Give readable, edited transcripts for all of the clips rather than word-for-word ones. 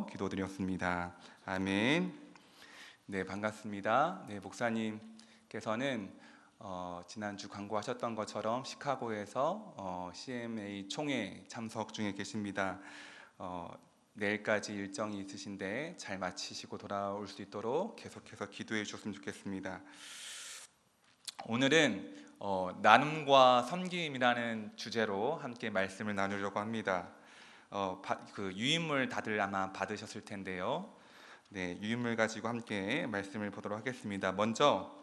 기도드렸습니다. 아멘. 네, 반갑습니다. 네, 목사님께서는 지난주 광고하셨던 것처럼 시카고에서 CMA 총회 참석 중에 계십니다. 내일까지 일정이 있으신데 잘 마치시고 돌아올 수 있도록 계속해서 기도해 주셨으면 좋겠습니다. 오늘은 나눔과 섬김이라는 주제로 함께 말씀을 나누려고 합니다. 그 유인물 다들 아마 받으셨을 텐데요. 네, 유인물 가지고 함께 말씀을 보도록 하겠습니다. 먼저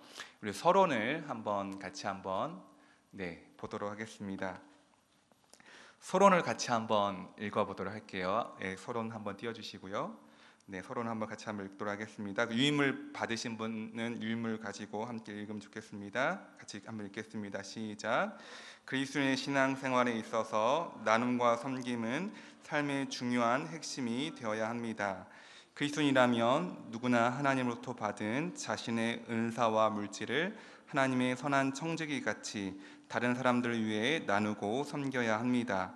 우리 서론을 같이 한번 보도록 하겠습니다. 서론을 같이 한번 읽어보도록 할게요. 네, 서론 한번 띄워주시고요. 네, 서론 한번 같이 한번 읽도록 하겠습니다. 유인물 받으신 분은 유인물 가지고 함께 읽으면 좋겠습니다. 같이 한번 읽겠습니다. 시작. 그리스도인의 신앙생활에 있어서 나눔과 섬김은 삶의 중요한 핵심이 되어야 합니다. 그리스도인이라면 누구나 하나님으로부터 받은 자신의 은사와 물질을 하나님의 선한 청지기 같이 다른 사람들을 위해 나누고 섬겨야 합니다.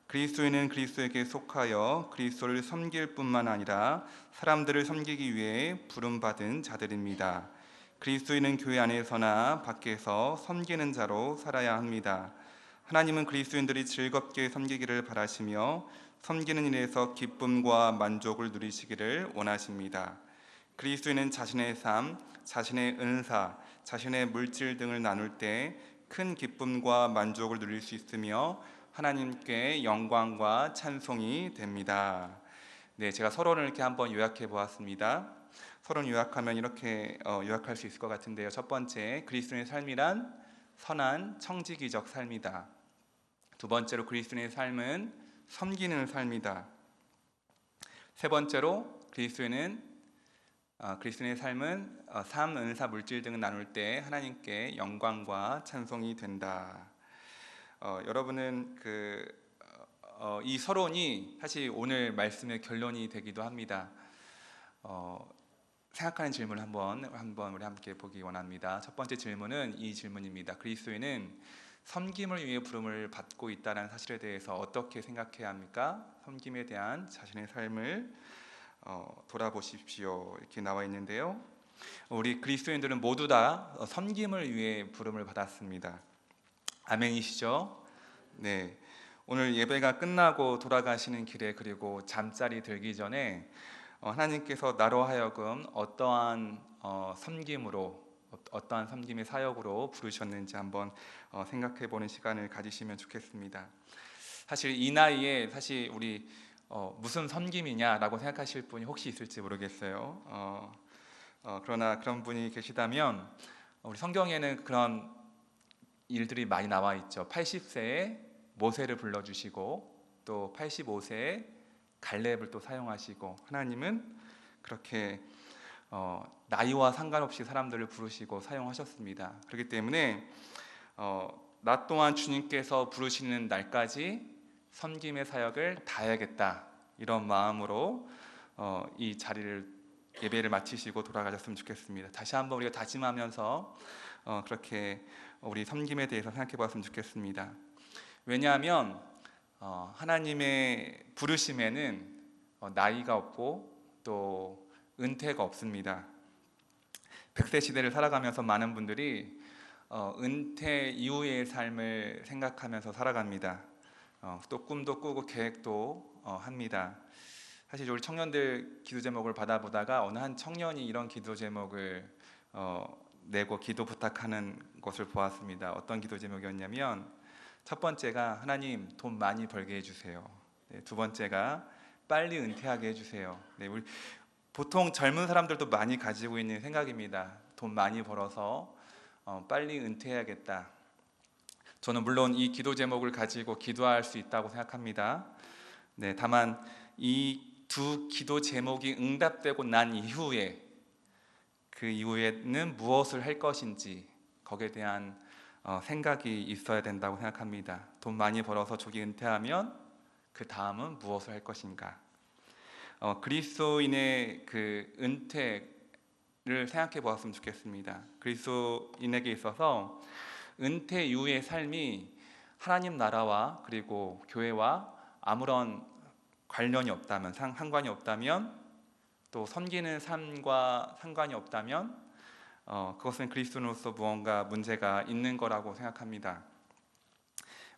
그리스도인은 그리스도에게 속하여 그리스도를 섬길 뿐만 아니라 사람들을 섬기기 위해 부름받은 자들입니다. 그리스도인은 교회 안에서나 밖에서 섬기는 자로 살아야 합니다. 하나님은 그리스도인들이 즐겁게 섬기기를 바라시며 섬기는 일에서 기쁨과 만족을 누리시기를 원하십니다. 그리스도인은 자신의 삶, 자신의 은사, 자신의 물질 등을 나눌 때 큰 기쁨과 만족을 누릴 수 있으며 하나님께 영광과 찬송이 됩니다. 네, 제가 서론을 이렇게 한번 요약해 보았습니다. 서론 요약하면 이렇게 요약할 수 있을 것 같은데요. 첫 번째, 그리스도인의 삶이란 선한 청지기적 삶이다. 두 번째로, 그리스도인의 삶은 섬기는 삶이다. 세 번째로, 그리스도인의 삶은 삶, 은사, 물질 등을 나눌 때 하나님께 영광과 찬송이 된다. 여러분은 이 서론이 사실 오늘 말씀의 결론이 되기도 합니다. 생각하는 질문을 한번 우리 함께 보기 원합니다. 첫 번째 질문은 이 질문입니다. 그리스도인은 섬김을 위해 부름을 받고 있다는 사실에 대해서 어떻게 생각해야 합니까? 섬김에 대한 자신의 삶을 돌아보십시오. 이렇게 나와 있는데요. 우리 그리스도인들은 모두 다 섬김을 위해 부름을 받았습니다. 아멘이시죠? 네. 오늘 예배가 끝나고 돌아가시는 길에 그리고 잠자리 들기 전에 하나님께서 나로 하여금 어떠한 섬김의 사역으로 부르셨는지 한번 생각해 보는 시간을 가지시면 좋겠습니다. 사실 이 나이에 우리 무슨 섬김이냐라고 생각하실 분이 혹시 있을지 모르겠어요. 그러나 그런 분이 계시다면 우리 성경에는 그런 일들이 많이 나와 있죠. 80세에 모세를 불러주시고 또 85세에 갈렙을 또 사용하시고, 하나님은 그렇게 나이와 상관없이 사람들을 부르시고 사용하셨습니다. 그렇기 때문에 나 또한 주님께서 부르시는 날까지 섬김의 사역을 다해야겠다, 이런 마음으로 이 예배를 마치시고 돌아가셨으면 좋겠습니다. 다시 한번 우리가 다짐하면서 그렇게 우리 섬김에 대해서 생각해 보았으면 좋겠습니다. 왜냐하면 하나님의 부르심에는 나이가 없고 또 은퇴가 없습니다. 100세 시대를 살아가면서 많은 분들이 은퇴 이후의 삶을 생각하면서 살아갑니다. 또 꿈도 꾸고 계획도 합니다. 사실 우리 청년들 기도 제목을 받아보다가 어느 한 청년이 이런 기도 제목을 내고 기도 부탁하는 것을 보았습니다. 어떤 기도 제목이었냐면, 첫 번째가 하나님 돈 많이 벌게 해주세요. 두 번째가 빨리 은퇴하게 해주세요. 우리 보통 젊은 사람들도 많이 가지고 있는 생각입니다. 돈 많이 벌어서 빨리 은퇴해야겠다. 저는 물론 이 기도 제목을 가지고 기도할 수 있다고 생각합니다. 다만 이 두 기도 제목이 응답되고 난 이후에 그 이후에는 무엇을 할 것인지 거기에 대한 생각이 있어야 된다고 생각합니다. 돈 많이 벌어서 조기 은퇴하면 그 다음은 무엇을 할 것인가? 그리스도인의 그 은퇴를 생각해 보았으면 좋겠습니다. 그리스도인에게 있어서 은퇴 이후의 삶이 하나님 나라와 그리고 교회와 아무런 관련이 없다면, 상관이 없다면, 또 섬기는 삶과 상관이 없다면 그것은 그리스도인으로서 무언가 문제가 있는 거라고 생각합니다.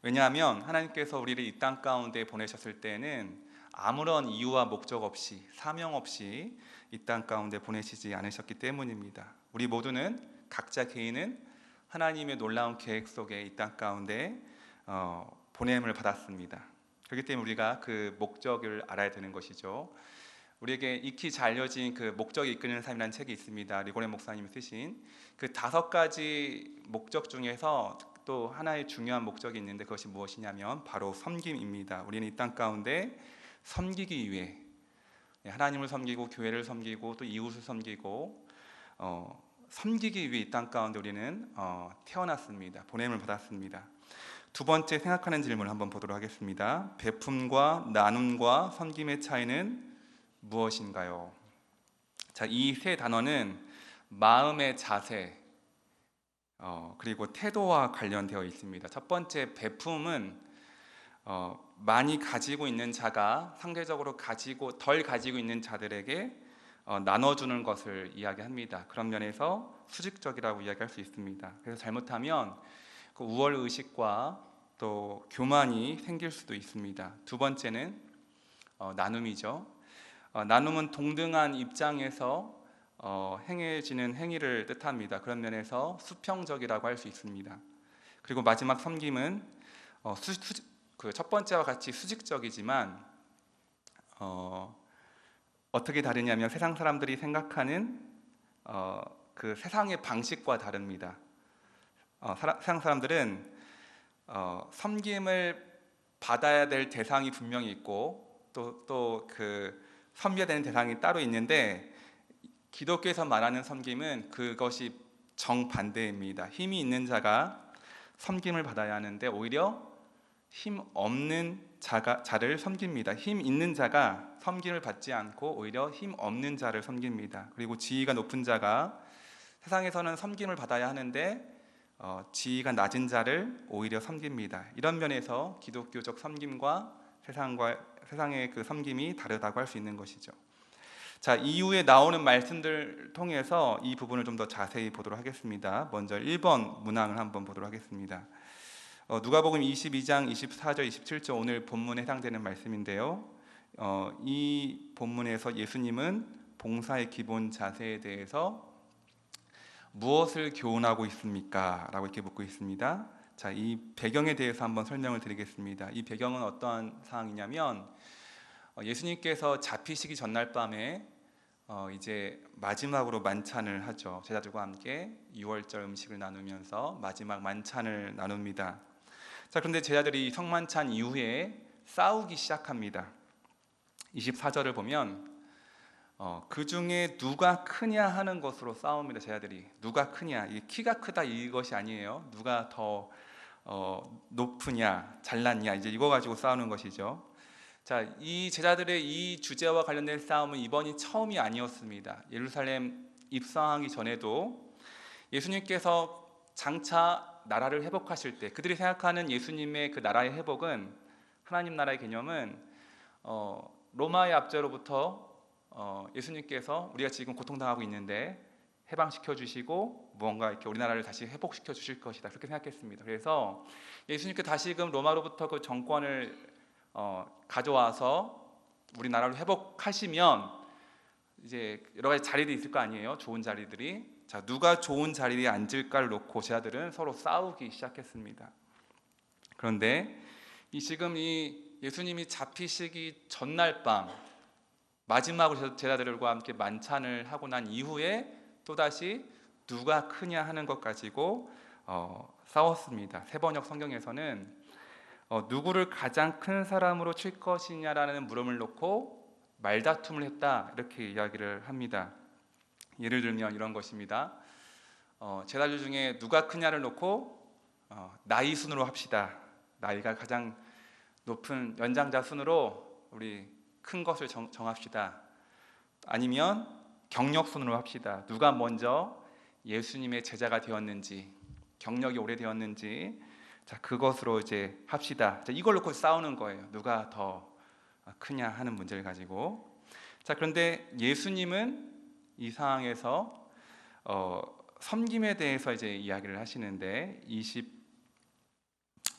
왜냐하면 하나님께서 우리를 이 땅 가운데 보내셨을 때는 아무런 이유와 목적 없이, 사명 없이 이 땅 가운데 보내시지 않으셨기 때문입니다. 우리 모두는 각자 개인은 하나님의 놀라운 계획 속에 이 땅 가운데 보냄을 받았습니다. 그렇기 때문에 우리가 그 목적을 알아야 되는 것이죠. 우리에게 익히 잘 알려진 그 목적이 이끄는 삶이라는 책이 있습니다. 리고레 목사님이 쓰신 그 5가지 목적 중에서 또 하나의 중요한 목적이 있는데 그것이 무엇이냐면 바로 섬김입니다. 우리는 이 땅 가운데 섬기기 위해 하나님을 섬기고 교회를 섬기고 또 이웃을 섬기고 섬기기 위해 이 땅 가운데 우리는 태어났습니다. 보냄을 받았습니다. 두 번째 생각하는 질문을 한번 보도록 하겠습니다. 베품과 나눔과 섬김의 차이는 무엇인가요? 자, 이 세 단어는 마음의 자세 그리고 태도와 관련되어 있습니다. 첫 번째 베품은 많이 가지고 있는 자가 상대적으로 덜 가지고 있는 자들에게 나눠주는 것을 이야기합니다. 그런 면에서 수직적이라고 이야기할 수 있습니다. 그래서 잘못하면 그 우월 의식과 또 교만이 생길 수도 있습니다. 두 번째는 나눔이죠. 나눔은 동등한 입장에서 행해지는 행위를 뜻합니다. 그런 면에서 수평적이라고 할 수 있습니다. 그리고 마지막 섬김은 그 첫 번째와 같이 수직적이지만 어떻게 다르냐면 세상 사람들이 생각하는 그 세상의 방식과 다릅니다. 세상 사람들은 섬김을 받아야 될 대상이 분명히 있고 또 그 섬겨야 되는 대상이 따로 있는데 기독교에서 말하는 섬김은 그것이 정반대입니다. 힘이 있는 자가 섬김을 받아야 하는데 오히려 힘 없는 자를 섬깁니다. 힘 있는 자가 섬김을 받지 않고 오히려 힘 없는 자를 섬깁니다. 그리고 지위가 높은 자가 세상에서는 섬김을 받아야 하는데 지위가 낮은 자를 오히려 섬깁니다. 이런 면에서 기독교적 섬김과 세상의 그 섬김이 다르다고 할 수 있는 것이죠. 자, 이후에 나오는 말씀들 통해서 이 부분을 좀 더 자세히 보도록 하겠습니다. 먼저 1번 문항을 한번 보도록 하겠습니다. 누가복음 22장 24절 27절 오늘 본문에 해당되는 말씀인데요. 이 본문에서 예수님은 봉사의 기본 자세에 대해서 무엇을 교훈하고 있습니까? 라고 이렇게 묻고 있습니다. 자, 이 배경에 대해서 한번 설명을 드리겠습니다. 이 배경은 어떠한 상황이냐면 예수님께서 잡히시기 전날 밤에 이제 마지막으로 만찬을 하죠. 제자들과 함께 유월절 음식을 나누면서 마지막 만찬을 나눕니다. 자, 그런데 제자들이 성만찬 이후에 싸우기 시작합니다. 24절을 보면 그 중에 누가 크냐 하는 것으로 싸웁니다. 제자들이 누가 크냐, 키가 크다 이것이 아니에요. 누가 더 높으냐, 잘났냐, 이제 이거 가지고 싸우는 것이죠. 자, 이 제자들의 이 주제와 관련된 싸움은 이번이 처음이 아니었습니다. 예루살렘 입성하기 전에도 예수님께서 장차 나라를 회복하실 때 그들이 생각하는 예수님의 그 나라의 회복은, 하나님 나라의 개념은 로마의 압제로부터 예수님께서 우리가 지금 고통당하고 있는데 해방시켜 주시고 무언가 이렇게 우리나라를 다시 회복시켜 주실 것이다, 그렇게 생각했습니다. 그래서 예수님께 다시금 로마로부터 그 정권을 가져와서 우리나라를 회복하시면 이제 여러 가지 자리들이 있을 거 아니에요. 좋은 자리들이. 자, 누가 좋은 자리에 앉을까를 놓고 제자들은 서로 싸우기 시작했습니다. 그런데 지금 이 예수님이 잡히시기 전날 밤 마지막으로 제자들과 함께 만찬을 하고 난 이후에 또다시 누가 크냐 하는 것 가지고 싸웠습니다. 세번역 성경에서는 누구를 가장 큰 사람으로 칠 것이냐라는 물음을 놓고 말다툼을 했다, 이렇게 이야기를 합니다. 예를 들면 이런 것입니다. 제자들 중에 누가 크냐를 놓고 나이 순으로 합시다. 나이가 가장 높은 연장자 순으로 우리 큰 것을 정합시다. 아니면 경력 순으로 합시다. 누가 먼저 예수님의 제자가 되었는지, 경력이 오래되었는지, 자, 그것으로 이제 합시다. 자, 이걸 놓고 싸우는 거예요. 누가 더 크냐 하는 문제를 가지고. 자, 그런데 예수님은 이 상황에서 섬김에 대해서 이제 이야기를 하시는데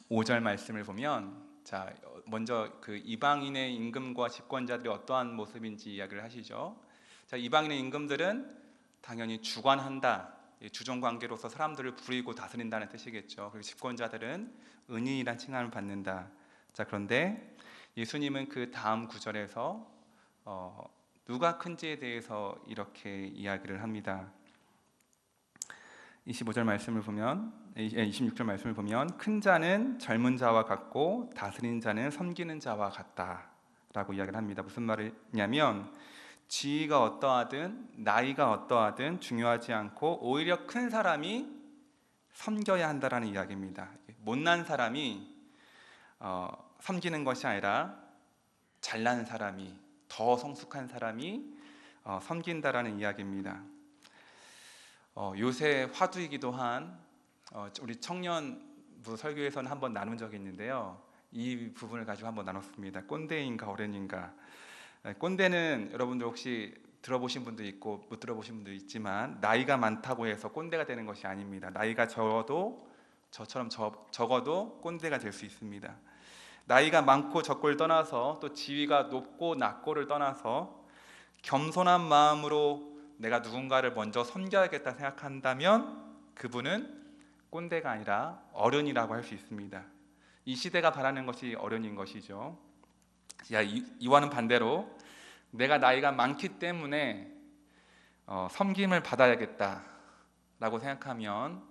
25절 말씀을 보면, 자, 먼저 그 이방인의 임금과 집권자들이 어떠한 모습인지 이야기를 하시죠. 자, 이방인의 임금들은 당연히 주관한다, 주종 관계로서 사람들을 부리고 다스린다는 뜻이겠죠. 그리고 집권자들은 은인이란 칭함을 받는다. 자, 그런데 예수님은 그 다음 구절에서 누가 큰지에 대해서 이렇게 이야기를 합니다. 25절 말씀을 보면, 26절 말씀을 보면, 큰 자는 젊은 자와 같고 다스린 자는 섬기는 자와 같다라고 이야기를 합니다. 무슨 말이냐면 지위가 어떠하든 나이가 어떠하든 중요하지 않고 오히려 큰 사람이 섬겨야 한다라는 이야기입니다. 못난 사람이 섬기는 것이 아니라 잘난 사람이, 더 성숙한 사람이 섬긴다라는 이야기입니다. 요새 화두이기도 한 우리 청년부 설교에서는 한번 나눈 적이 있는데요. 이 부분을 가지고 한번 나눴습니다. 꼰대인가 어른인가. 꼰대는 여러분들 혹시 들어보신 분도 있고 못 들어보신 분도 있지만 나이가 많다고 해서 꼰대가 되는 것이 아닙니다. 나이가 적어도 저처럼 적어도 꼰대가 될 수 있습니다. 나이가 많고 적고를 떠나서 또 지위가 높고 낮고를 떠나서 겸손한 마음으로 내가 누군가를 먼저 섬겨야겠다 생각한다면 그분은 꼰대가 아니라 어른이라고 할 수 있습니다. 이 시대가 바라는 것이 어른인 것이죠. 이와는 반대로 내가 나이가 많기 때문에 섬김을 받아야겠다라고 생각하면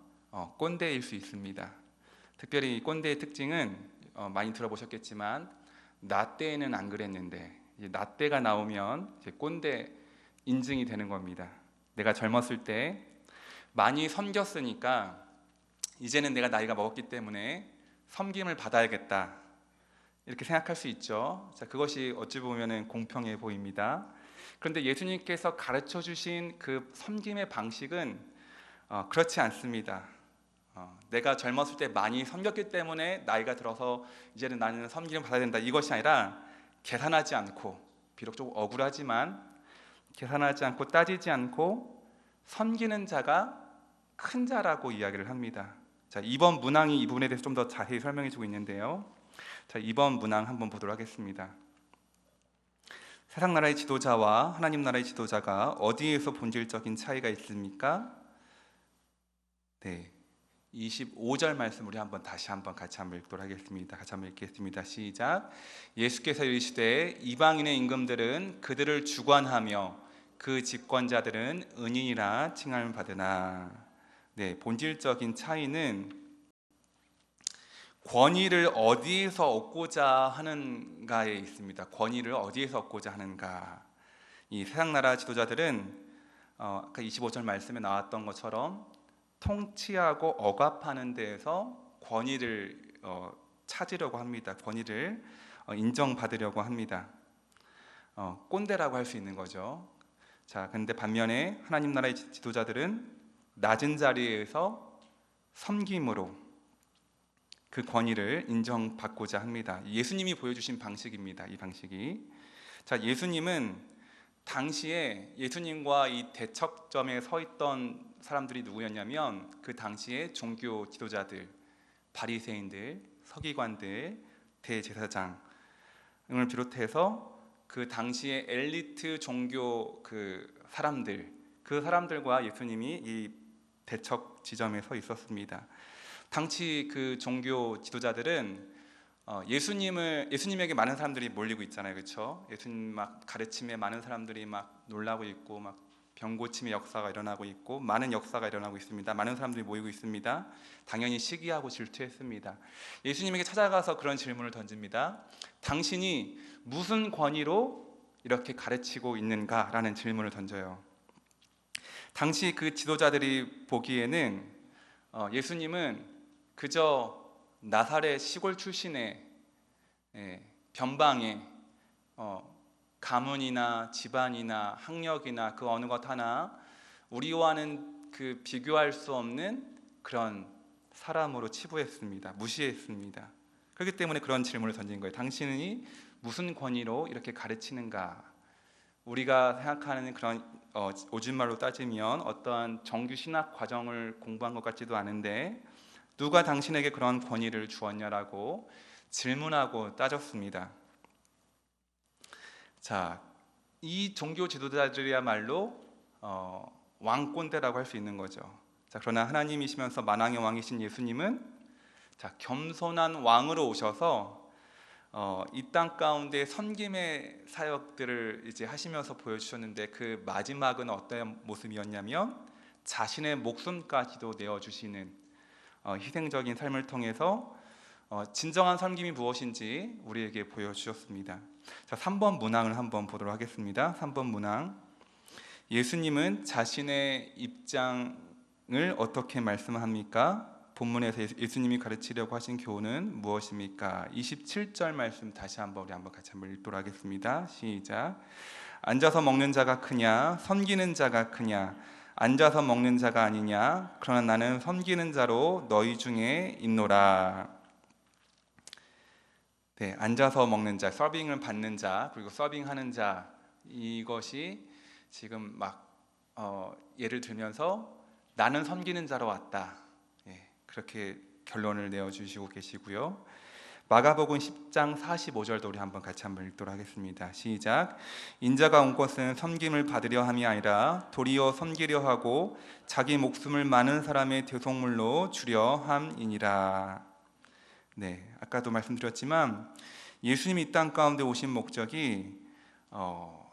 꼰대일 수 있습니다. 특별히 꼰대의 특징은 많이 들어보셨겠지만 나 때에는 안 그랬는데 이제 나 때가 나오면 이제 꼰대 인증이 되는 겁니다. 내가 젊었을 때 많이 섬겼으니까 이제는 내가 나이가 먹었기 때문에 섬김을 받아야겠다, 이렇게 생각할 수 있죠. 자, 그것이 어찌 보면 공평해 보입니다. 그런데 예수님께서 가르쳐 주신 그 섬김의 방식은 그렇지 않습니다. 내가 젊었을 때 많이 섬겼기 때문에 나이가 들어서 이제는 나는 섬김을 받아야 된다, 이것이 아니라 계산하지 않고, 비록 좀 억울하지만 계산하지 않고 따지지 않고 섬기는 자가 큰 자라고 이야기를 합니다. 자, 이번 문항이 이 부분에 대해서 좀 더 자세히 설명해 주고 있는데요. 자, 이번 문항 한번 보도록 하겠습니다. 세상 나라의 지도자와 하나님 나라의 지도자가 어디에서 본질적인 차이가 있습니까? 네, 25절 말씀 우리 다시 한번 같이 한번 읽도록 하겠습니다. 같이 한번 읽겠습니다. 시작. 예수께서 이르시되 이방인의 임금들은 그들을 주관하며 그 집권자들은 은인이라 칭함을 받으나. 네, 본질적인 차이는 권위를 어디에서 얻고자 하는가에 있습니다. 권위를 어디에서 얻고자 하는가. 이 세상 나라 지도자들은 아까 25절 말씀에 나왔던 것처럼 통치하고 억압하는 데에서 권위를 찾으려고 합니다. 권위를 인정받으려고 합니다. 꼰대라고 할 수 있는 거죠. 자, 근데 반면에 하나님 나라의 지도자들은 낮은 자리에서 섬김으로 그 권위를 인정받고자 합니다. 예수님이 보여주신 방식입니다. 이 방식이. 자, 예수님은 당시에 예수님과 이 대척점에 서 있던 사람들이 누구였냐면 그 당시에 종교 지도자들, 바리새인들, 서기관들, 대제사장을 비롯해서 그 당시에 엘리트 종교 그 사람들과 예수님이 이 대척 지점에 서 있었습니다. 당시 그 종교 지도자들은 예수님에게 많은 사람들이 몰리고 있잖아요, 그렇죠? 예수님 막 가르침에 많은 사람들이 막 놀라고 있고, 막 병고침의 역사가 일어나고 있고, 많은 역사가 일어나고 있습니다. 많은 사람들이 모이고 있습니다. 당연히 시기하고 질투했습니다. 예수님에게 찾아가서 그런 질문을 던집니다. 당신이 무슨 권위로 이렇게 가르치고 있는가라는 질문을 던져요. 당시 그 지도자들이 보기에는 예수님은 그저 나사렛 시골 출신의 변방의 가문이나 집안이나 학력이나 그 어느 것 하나 우리와는 그 비교할 수 없는 그런 사람으로 치부했습니다. 무시했습니다. 그렇기 때문에 그런 질문을 던진 거예요. 당신이 무슨 권위로 이렇게 가르치는가? 우리가 생각하는 그런 요즘 말로 따지면 어떠한 정규 신학 과정을 공부한 것 같지도 않은데 누가 당신에게 그런 권위를 주었냐라고 질문하고 따졌습니다. 자, 이 종교 지도자들이야말로 왕꼰대라고 할 수 있는 거죠. 자, 그러나 하나님이시면서 만왕의 왕이신 예수님은 겸손한 왕으로 오셔서 이 땅 가운데 섬김의 사역들을 이제 하시면서 보여주셨는데 그 마지막은 어떤 모습이었냐면 자신의 목숨까지도 내어주시는 희생적인 삶을 통해서 진정한 섬김이 무엇인지 우리에게 보여주셨습니다. 자, 3번 문항을 한번 보도록 하겠습니다. 3번 문항. 예수님은 자신의 입장을 어떻게 말씀합니까? 본문에서 예수님이 가르치려고 하신 교훈은 무엇입니까? 27절 말씀 다시 한번 우리 같이 읽도록 하겠습니다. 시작. 앉아서 먹는 자가 크냐? 섬기는 자가 크냐? 앉아서 먹는 자가 아니냐? 그러나 나는 섬기는 자로 너희 중에 있노라. 네, 앉아서 먹는 자, 서빙을 받는 자, 그리고 서빙하는 자, 이것이 지금 예를 들면서 나는 섬기는 자로 왔다. 그렇게 결론을 내어주시고 계시고요. 마가복음 10장 45절도 우리 같이 읽도록 하겠습니다. 시작. 인자가 온 것은 섬김을 받으려 함이 아니라 도리어 섬기려 하고 자기 목숨을 많은 사람의 대속물로 주려 함이니라. 네, 아까도 말씀드렸지만 예수님이 이 땅 가운데 오신 목적이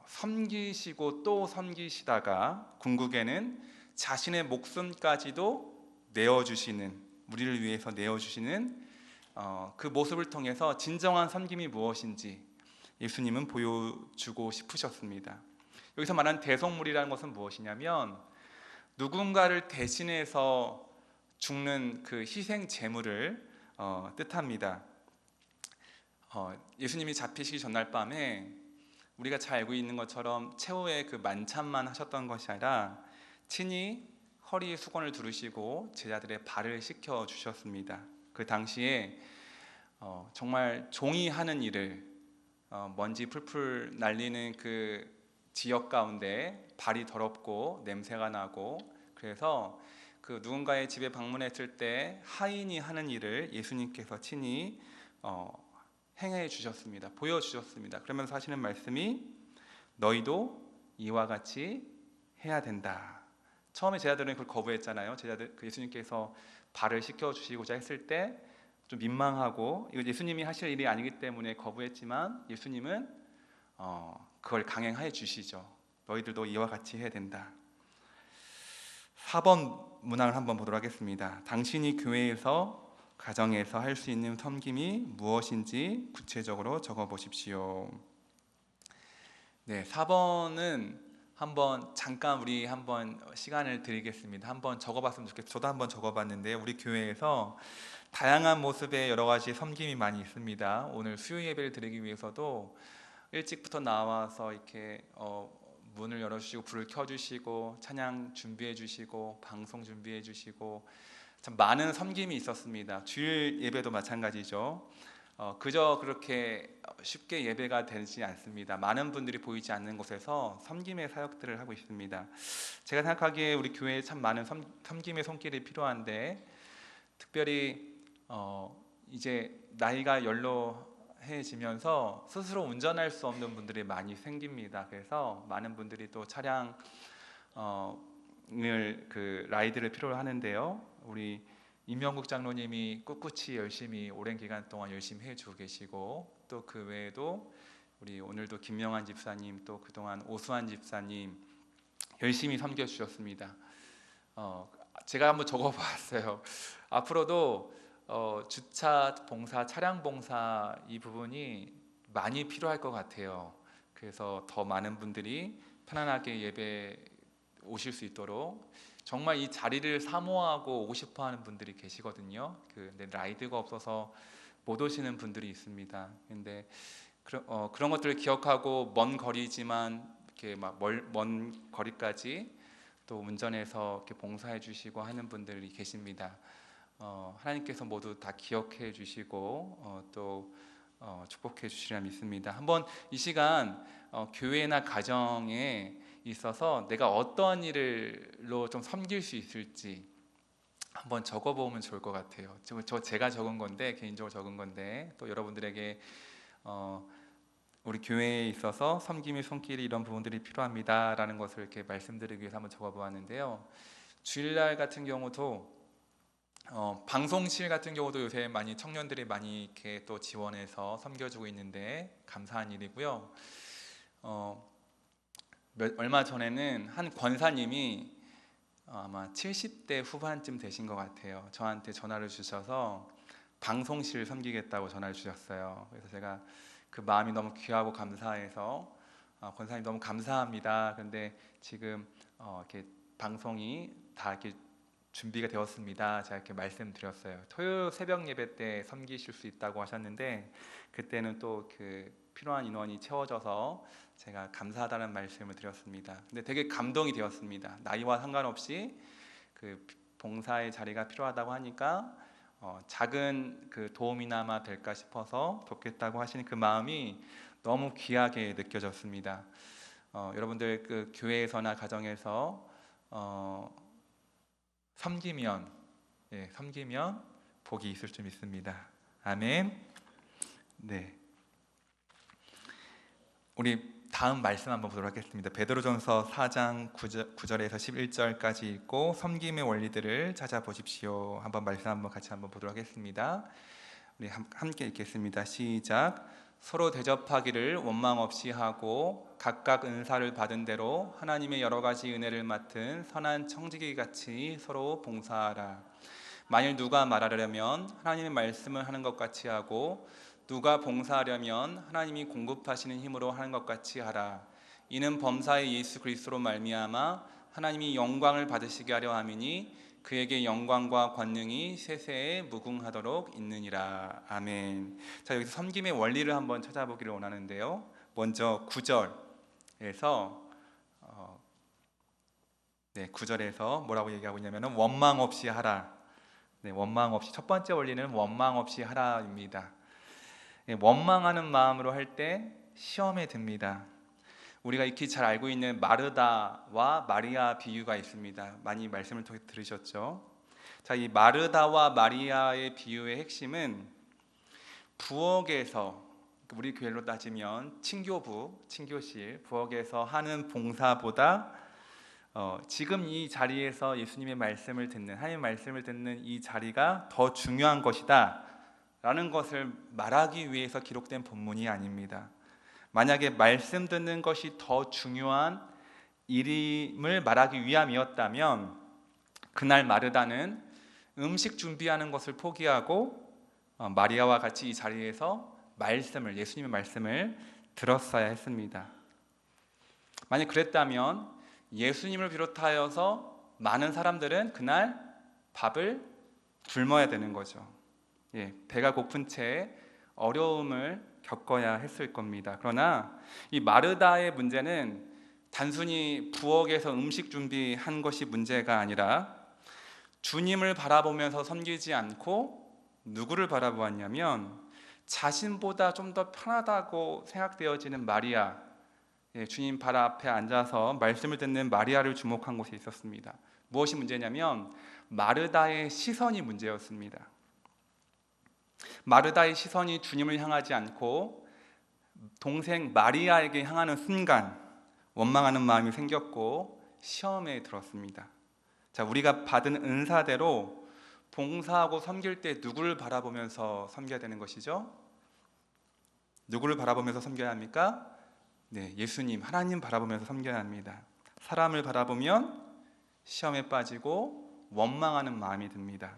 섬기시고 또 섬기시다가 궁극에는 자신의 목숨까지도 내어주시는, 우리를 위해서 내어주시는 그 모습을 통해서 진정한 섬김이 무엇인지 예수님은 보여주고 싶으셨습니다. 여기서 말하는 대속물이라는 것은 무엇이냐면 누군가를 대신해서 죽는 그 희생 제물을 뜻합니다. 예수님이 잡히시기 전날 밤에 우리가 잘 알고 있는 것처럼 최후의 그 만찬만 하셨던 것이 아니라 친히 허리에 수건을 두르시고 제자들의 발을 씻겨 주셨습니다. 그 당시에 정말 종이 하는 일을 먼지 풀풀 날리는 그 지역 가운데 발이 더럽고 냄새가 나고, 그래서 그 누군가의 집에 방문했을 때 하인이 하는 일을 예수님께서 친히 행해 주셨습니다. 보여주셨습니다. 그러면서 하시는 말씀이 너희도 이와 같이 해야 된다. 처음에 제자들은 그걸 거부했잖아요. 예수님께서 발을 씻겨주시고자 했을 때 좀 민망하고 이거 예수님이 하실 일이 아니기 때문에 거부했지만 예수님은 그걸 강행해 주시죠. 너희들도 이와 같이 해야 된다. 4번 문항을 한번 보도록 하겠습니다. 당신이 교회에서 가정에서 할 수 있는 섬김이 무엇인지 구체적으로 적어보십시오. 네, 4번은 잠깐 우리 시간을 드리겠습니다. 한번 적어봤으면 좋겠어요. 저도 한번 적어봤는데 우리 교회에서 다양한 모습의 여러 가지 섬김이 많이 있습니다. 오늘 수요 예배를 드리기 위해서도 일찍부터 나와서 이렇게 문을 열어주시고 불을 켜주시고 찬양 준비해주시고 방송 준비해주시고 참 많은 섬김이 있었습니다. 주일 예배도 마찬가지죠. 그저 그렇게 쉽게 예배가 되지 않습니다. 많은 분들이 보이지 않는 곳에서 섬김의 사역들을 하고 있습니다. 제가 생각하기에 우리 교회에 참 많은 섬김의 손길이 필요한데 특별히 이제 나이가 연로해지면서 스스로 운전할 수 없는 분들이 많이 생깁니다. 그래서 많은 분들이 또 차량을 라이드를 필요로 하는데요. 우리 임명국 장로님이 꿋꿋이 열심히 오랜 기간 동안 열심히 해주고 계시고 또 그 외에도 우리 오늘도 김명환 집사님 또 그동안 오수환 집사님 열심히 섬겨주셨습니다. 제가 한번 적어봤어요. 앞으로도 주차 봉사, 차량 봉사 이 부분이 많이 필요할 것 같아요. 그래서 더 많은 분들이 편안하게 예배 오실 수 있도록 정말 이 자리를 사모하고 오고 싶어하는 분들이 계시거든요. 근데 라이드가 없어서 못 오시는 분들이 있습니다. 근데 그런 것들을 기억하고 먼 거리지만 이렇게 먼 거리까지 또 운전해서 이렇게 봉사해 주시고 하는 분들이 계십니다. 하나님께서 모두 다 기억해 주시고 또 축복해 주시리라 믿습니다. 한번 이 시간 교회나 가정에 있어서 내가 어떠한 일로 좀 섬길 수 있을지 한번 적어보면 좋을 것 같아요. 제가 적은 건데, 개인적으로 적은 건데, 또 여러분들에게 우리 교회에 있어서 섬김의 손길이 이런 부분들이 필요합니다라는 것을 이렇게 말씀드리기 위해서 한번 적어보았는데요. 주일날 같은 경우도 방송실 같은 경우도 요새 많이 청년들이 많이 이렇게 또 지원해서 섬겨주고 있는데 감사한 일이고요. 얼마 전에는 한 권사님이 아마 70대 후반쯤 되신 것 같아요. 저한테 전화를 주셔서 방송실 섬기겠다고 전화를 주셨어요. 그래서 제가 그 마음이 너무 귀하고 감사해서 권사님 너무 감사합니다. 근데 지금 이렇게 방송이 다 이렇게 준비가 되었습니다. 제가 이렇게 말씀드렸어요. 토요일 새벽 예배 때 섬기실 수 있다고 하셨는데 그때는 또 그 필요한 인원이 채워져서 제가 감사하다는 말씀을 드렸습니다. 근데 되게 감동이 되었습니다. 나이와 상관없이 그 봉사의 자리가 필요하다고 하니까 작은 그 도움이나마 될까 싶어서 돕겠다고 하시는 그 마음이 너무 귀하게 느껴졌습니다. 여러분들 그 교회에서나 가정에서 섬기면 복이 있을 줄 믿습니다. 아멘. 네, 우리 다음 말씀 한번 보도록 하겠습니다. 베드로전서 4장 9절에서 11절까지 읽고 섬김의 원리들을 찾아보십시오. 한번 말씀 한번 같이 한번 보도록 하겠습니다. 우리 함께 읽겠습니다. 시작. 서로 대접하기를 원망 없이 하고 각각 은사를 받은 대로 하나님의 여러 가지 은혜를 맡은 선한 청지기 같이 서로 봉사하라. 만일 누가 말하려면 하나님의 말씀을 하는 것 같이 하고 누가 봉사하려면 하나님이 공급하시는 힘으로 하는 것 같이 하라. 이는 범사의 예수 그리스도로 말미암아 하나님이 영광을 받으시게 하려 함이니 그에게 영광과 권능이 세세에 무궁하도록 있느니라. 아멘. 자, 여기서 섬김의 원리를 한번 찾아보기를 원하는데요. 먼저 9절에서 9절에서 뭐라고 얘기하고 있냐면 원망 없이 하라. 원망 없이, 첫 번째 원리는 원망 없이 하라입니다. 원망하는 마음으로 할 때 시험에 듭니다. 우리가 익히 잘 알고 있는 마르다와 마리아 비유가 있습니다. 많이 말씀을 통해 들으셨죠? 자, 이 마르다와 마리아의 비유의 핵심은 부엌에서, 우리 교회로 따지면 친교부, 친교실, 부엌에서 하는 봉사보다 지금 이 자리에서 예수님의 말씀을 듣는, 하나님의 말씀을 듣는 이 자리가 더 중요한 것이다 라는 것을 말하기 위해서 기록된 본문이 아닙니다. 만약에 말씀 듣는 것이 더 중요한 일임을 말하기 위함이었다면 그날 마르다는 음식 준비하는 것을 포기하고 마리아와 같이 이 자리에서 예수님의 말씀을 들었어야 했습니다. 만약 그랬다면 예수님을 비롯하여서 많은 사람들은 그날 밥을 굶어야 되는 거죠. 배가 고픈 채 어려움을 겪어야 했을 겁니다. 그러나 이 마르다의 문제는 단순히 부엌에서 음식 준비한 것이 문제가 아니라 주님을 바라보면서 섬기지 않고 누구를 바라보았냐면 자신보다 좀 더 편하다고 생각되어지는 마리아, 주님 발 앞에 앉아서 말씀을 듣는 마리아를 주목한 곳에 있었습니다. 무엇이 문제냐면 마르다의 시선이 문제였습니다. 마르다의 시선이 주님을 향하지 않고 동생 마리아에게 향하는 순간 원망하는 마음이 생겼고 시험에 들었습니다. 자, 우리가 받은 은사대로 봉사하고 섬길 때 누구를 바라보면서 섬겨야 되는 것이죠? 누구를 바라보면서 섬겨야 합니까? 예수님, 하나님 바라보면서 섬겨야 합니다. 사람을 바라보면 시험에 빠지고 원망하는 마음이 듭니다.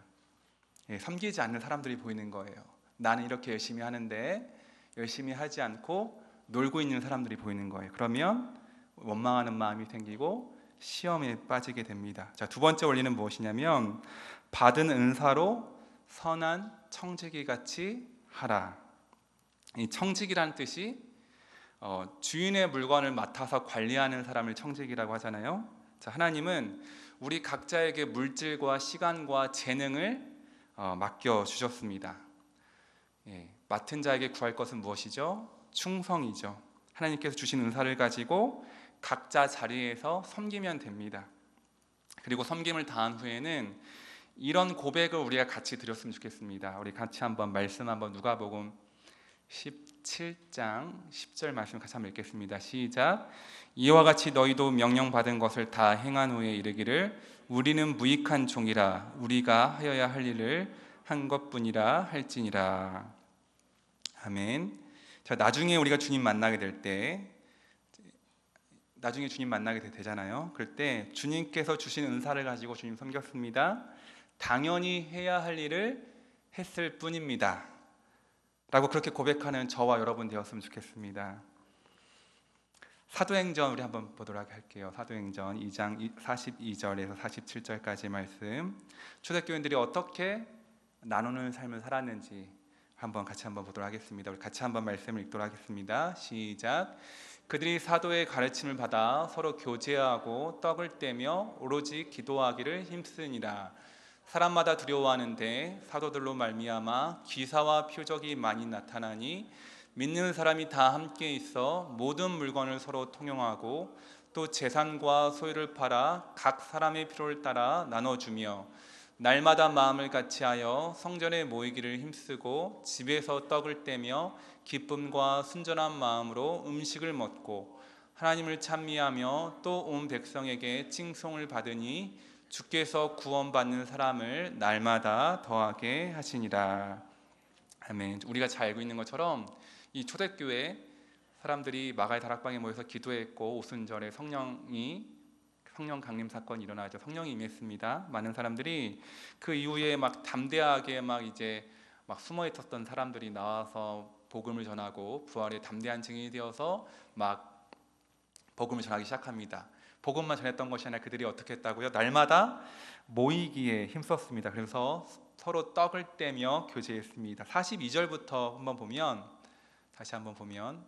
섬기지 않는 사람들이 보이는 거예요. 나는 이렇게 열심히 하는데 열심히 하지 않고 놀고 있는 사람들이 보이는 거예요. 그러면 원망하는 마음이 생기고 시험에 빠지게 됩니다. 자, 두 번째 원리는 무엇이냐면 받은 은사로 선한 청지기 같이 하라. 이 청지기라는 뜻이 주인의 물건을 맡아서 관리하는 사람을 청지기라고 하잖아요. 자, 하나님은 우리 각자에게 물질과 시간과 재능을 맡겨 주셨습니다. 맡은 자에게 구할 것은 무엇이죠? 충성이죠. 하나님께서 주신 은사를 가지고 각자 자리에서 섬기면 됩니다. 그리고 섬김을 다한 후에는 이런 고백을 우리가 같이 드렸으면 좋겠습니다. 우리 같이 한번 말씀 한번 누가복음 17장 10절 말씀 같이 한번 읽겠습니다. 시작. 이와 같이 너희도 명령받은 것을 다 행한 후에 이르기를 우리는 무익한 종이라 우리가 하여야 할 일을 한 것뿐이라 할지니라. 아멘. 자, 나중에 우리가 주님 만나게 될 때, 나중에 주님 만나게 되잖아요. 그럴 때 주님께서 주신 은사를 가지고 주님 섬겼습니다. 당연히 해야 할 일을 했을 뿐입니다. 라고 그렇게 고백하는 저와 여러분 되었으면 좋겠습니다. 사도행전 우리 한번 보도록 할게요. 사도행전 2장 42절에서 47절까지 말씀. 초대교인들이 어떻게 나누는 삶을 살았는지 같이 한번 보도록 하겠습니다. 우리 같이 한번 말씀을 읽도록 하겠습니다. 시작. 그들이 사도의 가르침을 받아 서로 교제하고 떡을 떼며 오로지 기도하기를 힘쓰니라. 사람마다 두려워하는데 사도들로 말미암아 기사와 표적이 많이 나타나니 믿는 사람이 다 함께 있어 모든 물건을 서로 통용하고 또 재산과 소유를 팔아 각 사람의 필요를 따라 나눠주며 날마다 마음을 같이하여 성전에 모이기를 힘쓰고 집에서 떡을 떼며 기쁨과 순전한 마음으로 음식을 먹고 하나님을 찬미하며 또 온 백성에게 칭송을 받으니 주께서 구원받는 사람을 날마다 더하게 하시니라. 아멘. 우리가 잘 알고 있는 것처럼 이 초대교회 사람들이 마가의 다락방에 모여서 기도했고 오순절에 성령 강림 사건이 일어나죠. 성령이 임했습니다. 많은 사람들이 그 이후에 막 담대하게 막 숨어 있었던 사람들이 나와서 복음을 전하고 부활의 담대한 증인이 되어서 막 복음을 전하기 시작합니다. 복음만 전했던 것이 아니라 그들이 어떻게 했다고요? 날마다 모이기에 힘썼습니다. 그래서 서로 떡을 떼며 교제했습니다. 42절부터 다시 한번 보면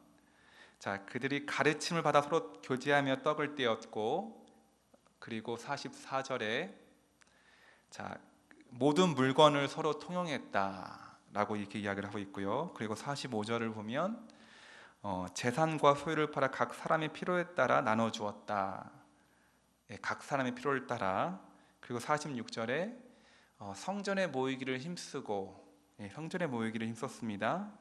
자, 그들이 가르침을 받아 서로 교제하며 떡을 떼었고, 그리고 44절에 자, 모든 물건을 서로 통용했다라고 이렇게 이야기를 하고 있고요. 그리고 45절을 보면 재산과 소유를 팔아 각 사람의 필요에 따라 나눠주었다. 각 사람의 필요를 따라. 그리고 46절에 성전에 모이기를 힘쓰고, 성전에 모이기를 힘썼습니다.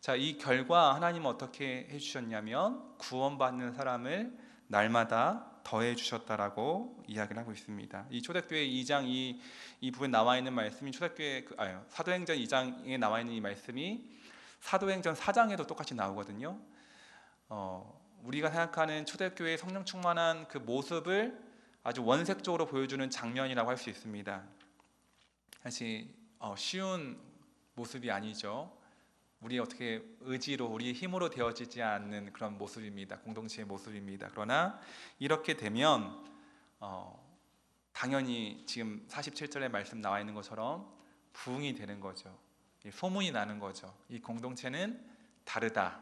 자, 이 결과 하나님은 어떻게 해주셨냐면 구원받는 사람을 날마다 더해 주셨다라고 이야기를 하고 있습니다. 이 초대교회 2장 이 부분에 나와 있는 말씀이 사도행전 2장에 나와 있는 이 말씀이 사도행전 4장에도 똑같이 나오거든요. 우리가 생각하는 초대교회의 성령 충만한 그 모습을 아주 원색적으로 보여주는 장면이라고 할 수 있습니다. 사실 쉬운 모습이 아니죠. 우리의 어떻게 의지로, 우리의 힘으로 되어지지 않는 그런 모습입니다. 공동체의 모습입니다. 그러나 이렇게 되면 당연히 지금 47절의 말씀 나와 있는 것처럼 부흥이 되는 거죠. 소문이 나는 거죠. 이 공동체는 다르다.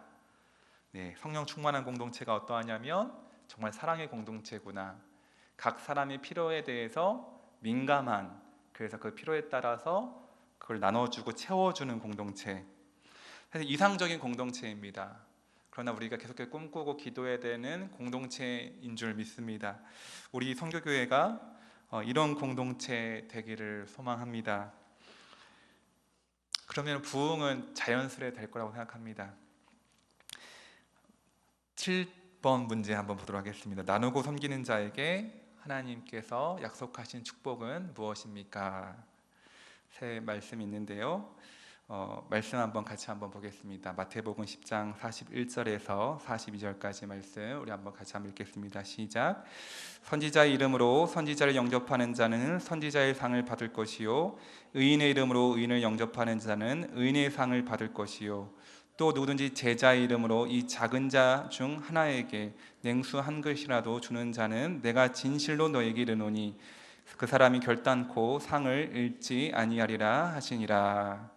성령 충만한 공동체가 어떠하냐면 정말 사랑의 공동체구나. 각 사람의 필요에 대해서 민감한, 그래서 그 필요에 따라서 그걸 나눠주고 채워주는 공동체. 사실 이상적인 공동체입니다. 그러나 우리가 계속해서 꿈꾸고 기도해야 되는 공동체인 줄 믿습니다. 우리 선교교회가 이런 공동체 되기를 소망합니다. 그러면 부흥은 자연스레 될 거라고 생각합니다. 7번 문제 한번 보도록 하겠습니다. 나누고 섬기는 자에게 하나님께서 약속하신 축복은 무엇입니까? 새 말씀이 있는데요. 말씀 한번 같이 한번 보겠습니다. 마태복음 10장 41절에서 42절까지 말씀 우리 한번 같이 한번 읽겠습니다. 시작. 선지자의 이름으로 선지자를 영접하는 자는 선지자의 상을 받을 것이요, 의인의 이름으로 의인을 영접하는 자는 의인의 상을 받을 것이요, 또 누구든지 제자의 이름으로 이 작은 자 중 하나에게 냉수 한 그릇이라도 주는 자는 내가 진실로 너에게 이르노니 그 사람이 결단코 상을 잃지 아니하리라 하시니라.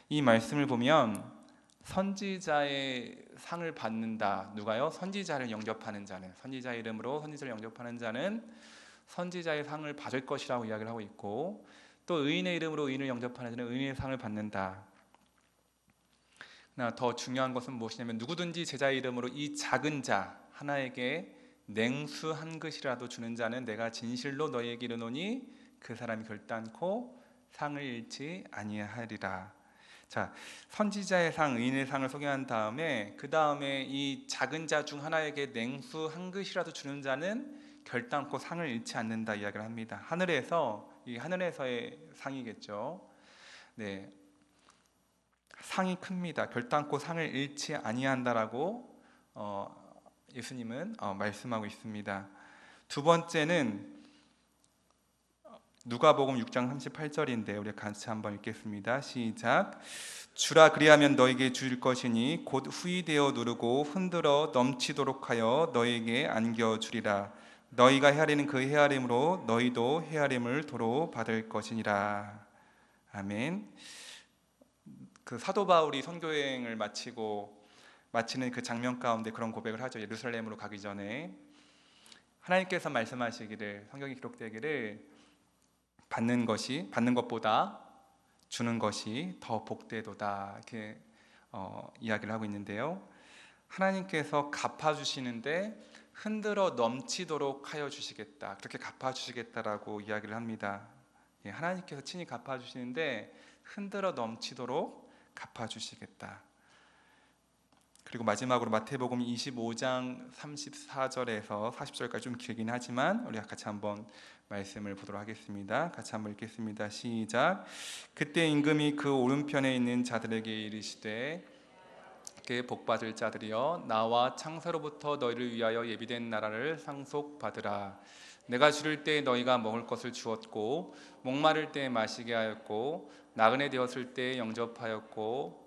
이 말씀을 보면 선지자의 상을 받는다. 누가요? 선지자를 영접하는 자는, 선지자의 이름으로 선지자를 영접하는 자는 선지자의 상을 받을 것이라고 이야기를 하고 있고, 또 의인의 이름으로 의인을 영접하는 자는 의인의 상을 받는다. 나 더 중요한 것은 무엇이냐면 누구든지 제자의 이름으로 이 작은 자 하나에게 냉수 한 그릇이라도 주는 자는 내가 진실로 너희에게 이르노니 그 사람이 결단코 상을 잃지 아니하리라. 자, 선지자의 상, 의인의 상을 소개한 다음에 그 다음에 이 작은 자 중 하나에게 냉수 한 그릇이라도 주는 자는 결단코 상을 잃지 않는다 이야기를 합니다. 하늘에서, 이 하늘에서의 상이겠죠. 네, 상이 큽니다. 결단코 상을 잃지 아니한다라고 예수님은 말씀하고 있습니다. 두 번째는 누가복음 6장 38절인데 우리 같이 한번 읽겠습니다. 시작. 주라 그리하면 너에게 줄 것이니 곧 후이되어 누르고 흔들어 넘치도록 하여 너에게 안겨 주리라. 너희가 헤아리는 그 헤아림으로 너희도 헤아림을 도로 받을 것이니라. 아멘. 그 사도 바울이 선교 여행을 마치는 그 장면 가운데 그런 고백을 하죠. 예루살렘으로 가기 전에 하나님께서 말씀하시기를, 성경에 기록되기를 받는 것보다 주는 것이 더 복되도다 이렇게 이야기를 하고 있는데요. 하나님께서 갚아주시는데 흔들어 넘치도록 하여 주시겠다, 그렇게 갚아주시겠다라고 이야기를 합니다. 예, 하나님께서 친히 갚아주시는데 흔들어 넘치도록 갚아주시겠다. 그리고 마지막으로 마태복음 25장 34절에서 40절까지 좀 길긴 하지만 우리 같이 한번 말씀을 보도록 하겠습니다. 같이 한번 읽겠습니다. 시작. 그때 임금이 그 오른편에 있는 자들에게 이르시되 그 복받을 자들이여 나와 창세로부터 너희를 위하여 예비된 나라를 상속받으라. 내가 줄일 때 너희가 먹을 것을 주었고 목마를 때 마시게 하였고 나그네 되었을 때 영접하였고,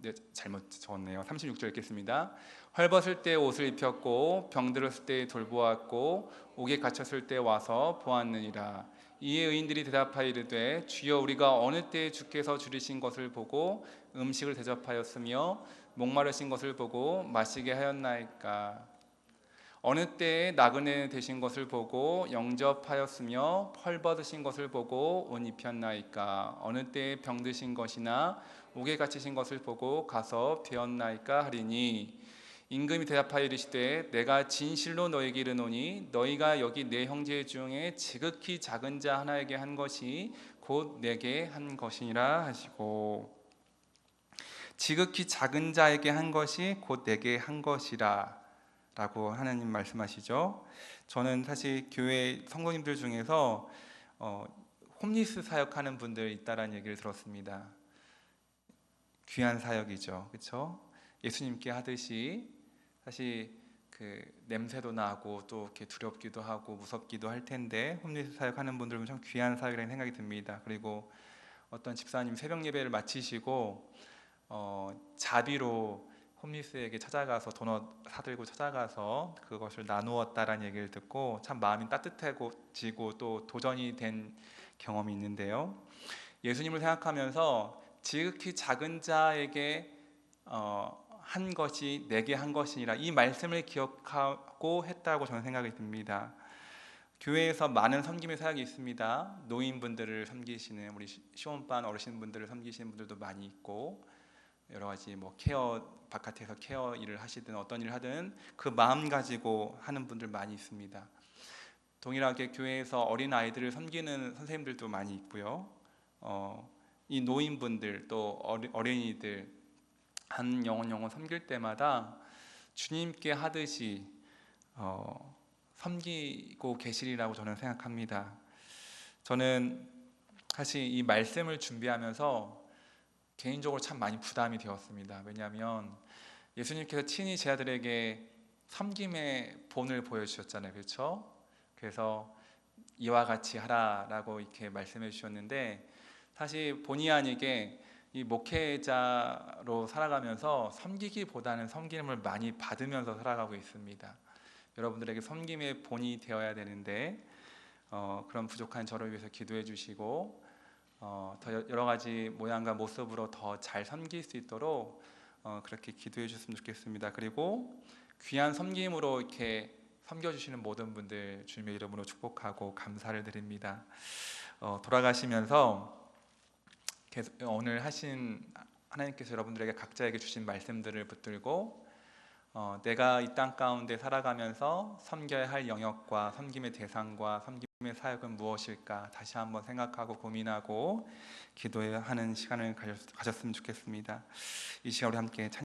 네, 잘못 적었네요. 36절 읽겠습니다. 헐벗을 때 옷을 입혔고 병들었을 때 돌보았고 옥에 갇혔을 때 와서 보았느니라. 이에 의인들이 대답하여 이르되 주여 우리가 어느 때에 주께서 줄이신 것을 보고 음식을 대접하였으며 목마르신 것을 보고 마시게 하였나이까. 어느 때에 나그네 되신 것을 보고 영접하였으며 헐벗으신 것을 보고 옷 입혔나이까. 어느 때에 병드신 것이나 옥에 갇히신 것을 보고 가서 되었나이까 하리니, 임금이 대답하여 이르시되 내가 진실로 너희에게 이르노니 너희가 여기 내 형제 중에 지극히 작은 자 하나에게 한 것이 곧 내게 한 것이니라 하시고, 지극히 작은 자에게 한 것이 곧 내게 한 것이라 라고 하나님 말씀하시죠. 저는 사실 교회 성도님들 중에서 홈리스 사역하는 분들 있다라는 얘기를 들었습니다. 귀한 사역이죠, 그렇죠? 예수님께 하듯이 사실 그 냄새도 나고 또 이렇게 두렵기도 하고 무섭기도 할 텐데 홈리스 사역하는 분들은 참 귀한 사역이라는 생각이 듭니다. 그리고 어떤 집사님 새벽 예배를 마치시고 자비로 홈리스에게 찾아가서 도넛 사들고 찾아가서 그것을 나누었다라는 얘기를 듣고 참 마음이 따뜻해지고 또 도전이 된 경험이 있는데요. 예수님을 생각하면서 지극히 작은 자에게 한 것이 내게 한 것이니라, 이 말씀을 기억하고 했다고 저는 생각이 듭니다. 교회에서 많은 섬김의 사역이 있습니다. 노인분들을 섬기시는 우리 시원반 어르신분들을 섬기시는 분들도 많이 있고, 여러 가지 뭐 바깥에서 케어 일을 하시든 어떤 일을 하든 그 마음 가지고 하는 분들 많이 있습니다. 동일하게 교회에서 어린 아이들을 섬기는 선생님들도 많이 있고요. 이 노인분들 또 어린이들 한 영혼 섬길 때마다 주님께 하듯이 섬기고 계시리라고 저는 생각합니다. 저는 사실 이 말씀을 준비하면서 개인적으로 참 많이 부담이 되었습니다. 왜냐하면 예수님께서 친히 제 아들에게 섬김의 본을 보여주셨잖아요, 그렇죠? 그래서 이와 같이 하라라고 이렇게 말씀해 주셨는데, 사실 본의 아니게 이 목회자로 살아가면서 섬기기보다는 섬김을 많이 받으면서 살아가고 있습니다. 여러분들에게 섬김의 본이 되어야 되는데 그런 부족한 저를 위해서 기도해 주시고 더 여러 가지 모양과 모습으로 더 잘 섬길 수 있도록 그렇게 기도해 주셨으면 좋겠습니다. 그리고 귀한 섬김으로 이렇게 섬겨주시는 모든 분들 주님의 이름으로 축복하고 감사를 드립니다. 돌아가시면서 오늘 하신 하나님께서 여러분들에게 각자에게 주신 말씀들을 붙들고 내가 이 땅 가운데 살아가면서 섬겨야 할 영역과 섬김의 대상과 섬김의 사역은 무엇일까 다시 한번 생각하고 고민하고 기도하는 시간을 가졌으면 좋겠습니다. 이 시간 우리 함께 찬